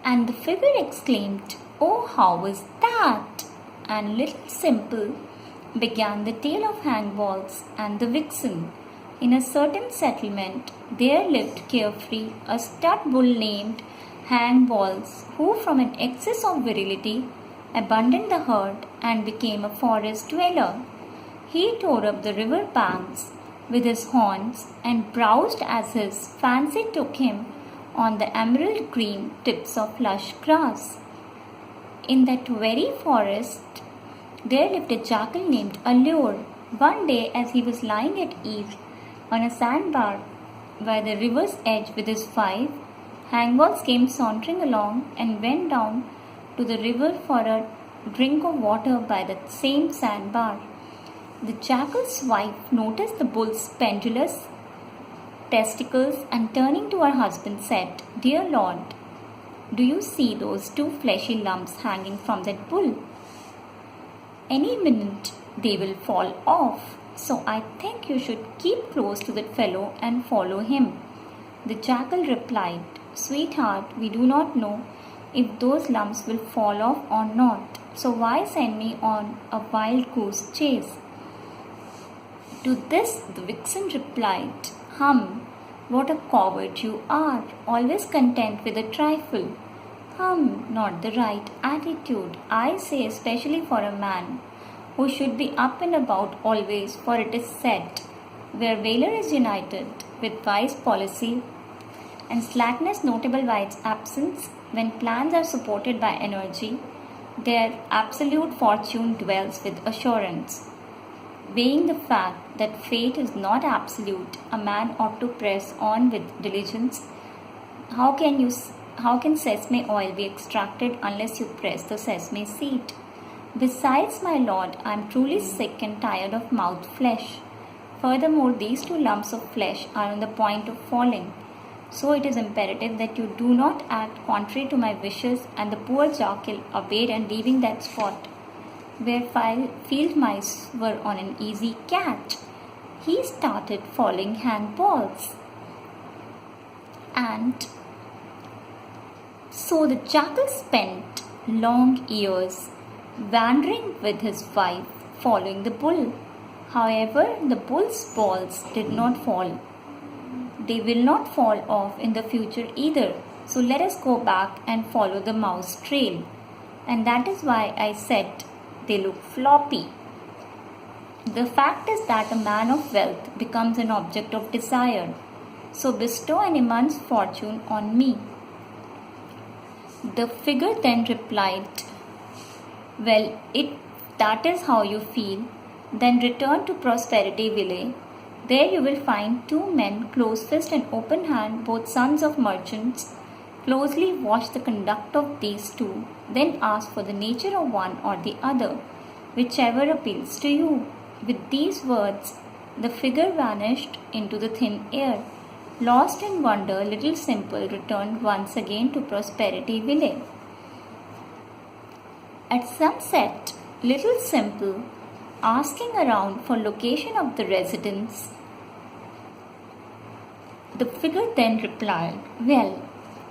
And the figure exclaimed, "Oh, how was that?" And Little Simple began the tale of hangballs and the vixen. In a certain settlement, there lived carefree a stud bull named Hangballs, who, from an excess of virility, abandoned the herd and became a forest dweller. He tore up the river banks with his horns and browsed as his fancy took him on the emerald green tips of lush grass. In that very forest, there lived a jackal named Allure. One day, as he was lying at ease on a sandbar by the river's edge with his wife, Hangballs came sauntering along and went down to the river for a drink of water by that same sandbar. The jackal's wife noticed the bull's pendulous testicles and turning to her husband said, "Dear Lord, do you see those two fleshy lumps hanging from that bull? Any minute they will fall off, so I think you should keep close to that fellow and follow him." The jackal replied, "Sweetheart, we do not know if those lumps will fall off or not, so why send me on a wild goose chase?" To this the vixen replied, What a coward you are, always content with a trifle. Not the right attitude, I say, especially for a man who should be up and about always, for it is said, where valor is united with wise policy and slackness notable by its absence, when plans are supported by energy, their absolute fortune dwells with assurance. Weighing the fact that fate is not absolute, a man ought to press on with diligence. How can sesame oil be extracted unless you press the sesame seed? Besides, my lord, I am truly sick and tired of mouth flesh. Furthermore, these two lumps of flesh are on the point of falling. So it is imperative that you do not act contrary to my wishes. And the poor jackal obeyed, and leaving that spot where field mice were on an easy catch, he started following Hangballs. And so the jackal spent long years wandering with his wife, following the bull. However, the bull's balls did not fall. They will not fall off in the future either. So let us go back and follow the mouse trail. And that is why I said they look floppy. The fact is that a man of wealth becomes an object of desire. So bestow an immense fortune on me. The figure then replied, "Well, if that is how you feel, then return to Prosperity Village. There you will find two men, close-fist and open hand, both sons of merchants. Closely watch the conduct of these two, then ask for the nature of one or the other, whichever appeals to you." With these words, the figure vanished into the thin air. Lost in wonder, Little Simple returned once again to Prosperity Village. At sunset, Little Simple, asking around for location of the residence, the figure then replied, "Well,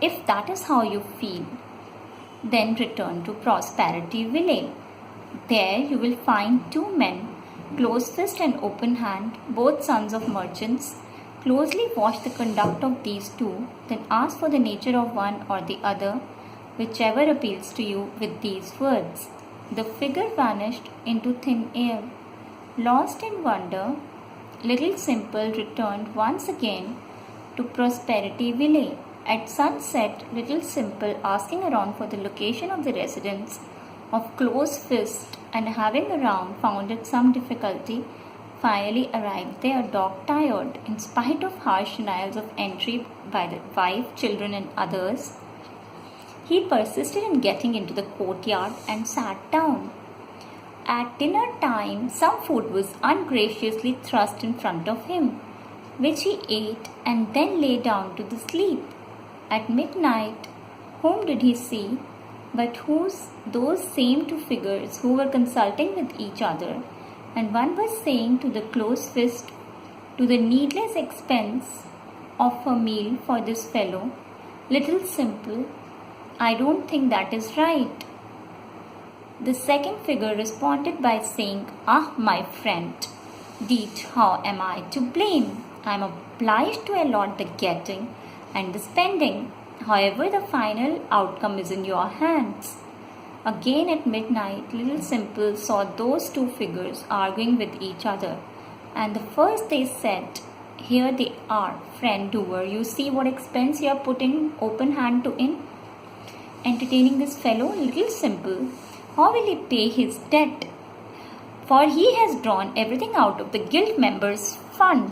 if that is how you feel, then return to Prosperity Village. There you will find two men, close-fist and open hand, both sons of merchants. Closely watch the conduct of these two, then ask for the nature of one or the other, whichever appeals to you." With these words, the figure vanished into thin air. Lost in wonder, Little Simple returned once again to Prosperity Village. At sunset, Little Simple, asking around for the location of the residence of Close Fist and having around found it some difficulty, finally arrived there, dog-tired, in spite of harsh denials of entry by the wife, children, and others. He persisted in getting into the courtyard and sat down. At dinner time, some food was ungraciously thrust in front of him, which he ate and then lay down to sleep. At midnight, whom did he see but those same two figures who were consulting with each other, and one was saying to the close fist, "To the needless expense of a meal for this fellow, Little Simple, I don't think that is right. The second figure responded by saying, Ah, my friend, Deet, how am I to blame? I am obliged to allot the getting and the spending. However, the final outcome is in your hands. Again at midnight, Little Simple saw those two figures arguing with each other. And the first they said, Here they are, friend doer. You see what expense you are putting open hand to in? Entertaining this fellow, Little Simple. How will he pay his debt? For he has drawn everything out of the guild members' fund.